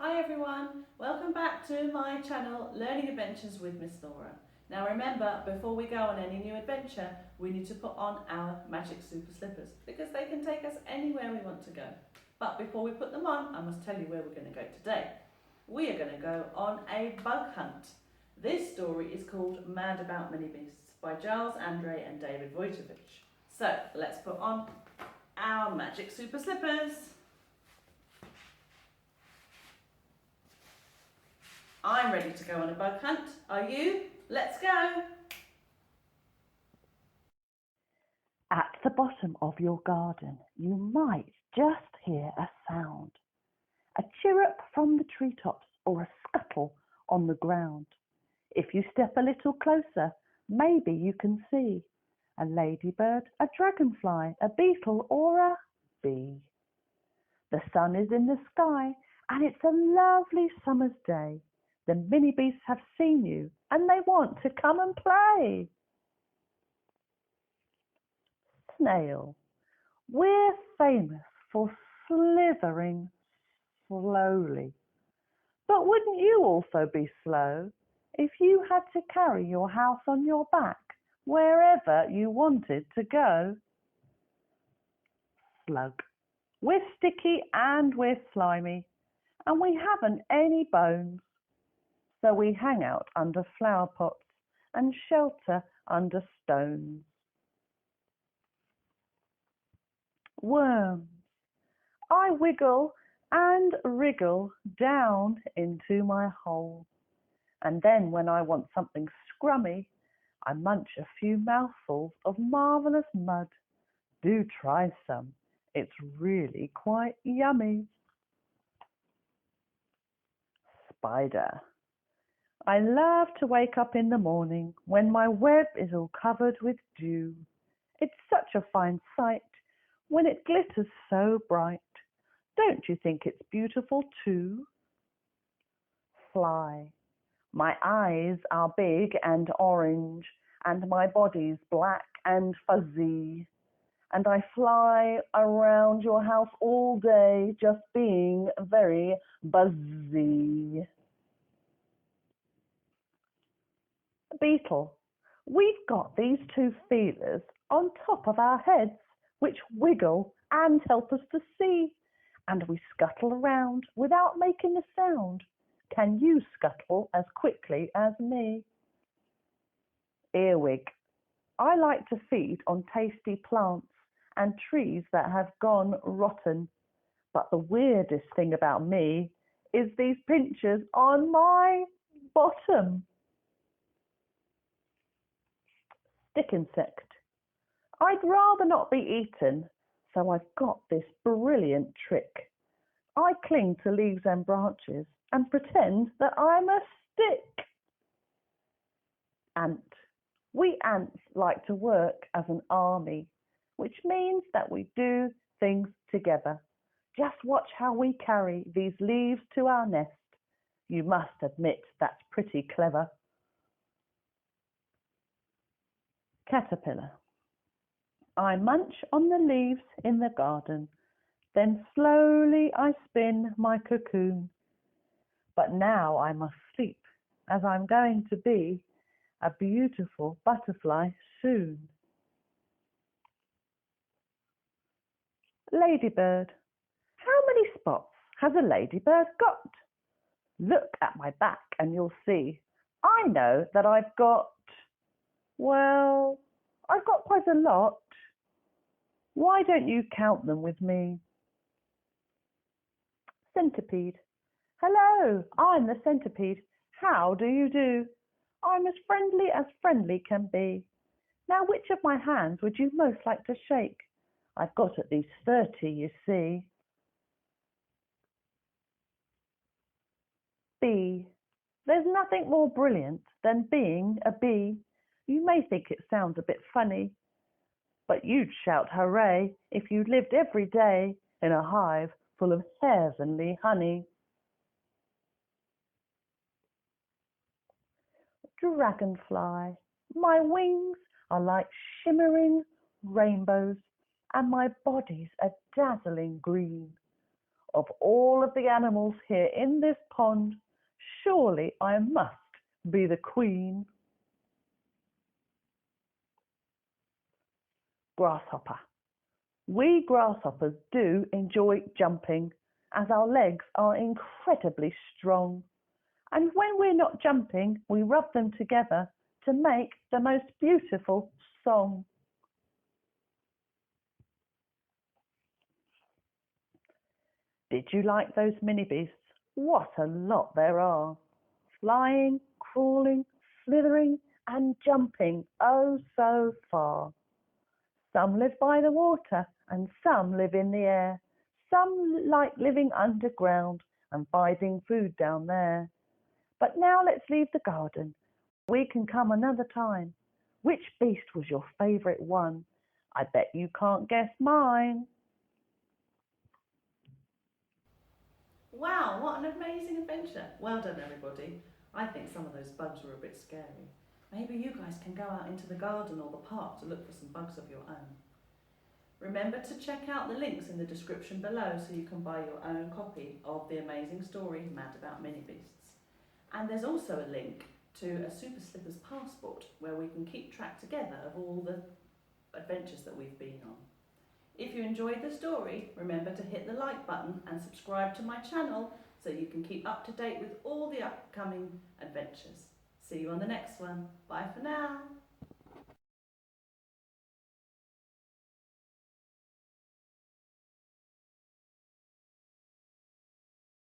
Hi everyone, welcome back to my channel Learning Adventures with Miss Laura. Now remember, before we go on any new adventure, we need to put on our magic super slippers because they can take us anywhere we want to go. But before we put them on, I must tell you where we're going to go today. We are going to go on a bug hunt. This story is called Mad About Minibeasts by Giles, Andreae and David Wojtowycz. So let's put on our magic super slippers. I'm ready to go on a bug hunt. Are you? Let's go! At the bottom of your garden, you might just hear a sound. A chirrup from the treetops or a scuttle on the ground. If you step a little closer, maybe you can see a ladybird, a dragonfly, a beetle or a bee. The sun is in the sky and it's a lovely summer's day. The mini beasts have seen you and they want to come and play. Snail. We're famous for slithering slowly. But wouldn't you also be slow if you had to carry your house on your back wherever you wanted to go? Slug. We're sticky and we're slimy and we haven't any bones. So we hang out under flower pots and shelter under stones. Worms. I wiggle and wriggle down into my hole. And then when I want something scrummy, I munch a few mouthfuls of marvellous mud. Do try some. It's really quite yummy. Spider. I love to wake up in the morning when my web is all covered with dew. It's such a fine sight when it glitters so bright. Don't you think it's beautiful too? Fly. My eyes are big and orange, and my body's black and fuzzy. And I fly around your house all day, just being very buzzy. Beetle. We've got these two feelers on top of our heads, which wiggle and help us to see. And we scuttle around without making a sound. Can you scuttle as quickly as me? Earwig. I like to feed on tasty plants and trees that have gone rotten. But the weirdest thing about me is these pinchers on my bottom. Stick insect. I'd rather not be eaten, so I've got this brilliant trick. I cling to leaves and branches and pretend that I'm a stick. Ant. We ants like to work as an army, which means that we do things together. Just watch how we carry these leaves to our nest. You must admit that's pretty clever. Caterpillar. I munch on the leaves in the garden, then slowly I spin my cocoon. But now I must sleep, as I'm going to be a beautiful butterfly soon. Ladybird. How many spots has a ladybird got? Look at my back and you'll see. I know that I've got quite a lot. Why don't you count them with me? Centipede. Hello, I'm the centipede. How do you do? I'm as friendly can be. Now, which of my hands would you most like to shake? I've got at least 30, you see. Bee. There's nothing more brilliant than being a bee. You may think it sounds a bit funny, but you'd shout hooray if you lived every day in a hive full of heavenly honey. Dragonfly. My wings are like shimmering rainbows and my body's a dazzling green. Of all of the animals here in this pond, surely I must be the queen. Grasshopper. We grasshoppers do enjoy jumping, as our legs are incredibly strong. And when we're not jumping, we rub them together to make the most beautiful song. Did you like those mini beasts? What a lot there are. Flying, crawling, slithering and jumping oh so far. Some live by the water and some live in the air. Some like living underground and finding food down there. But now let's leave the garden. We can come another time. Which beast was your favourite one? I bet you can't guess mine. Wow, what an amazing adventure. Well done, everybody. I think some of those bugs were a bit scary. Maybe you guys can go out into the garden or the park to look for some bugs of your own. Remember to check out the links in the description below so you can buy your own copy of the amazing story Mad About Minibeasts. And there's also a link to a Super Slippers passport where we can keep track together of all the adventures that we've been on. If you enjoyed the story, remember to hit the like button and subscribe to my channel so you can keep up to date with all the upcoming adventures. See you on the next one. Bye for now.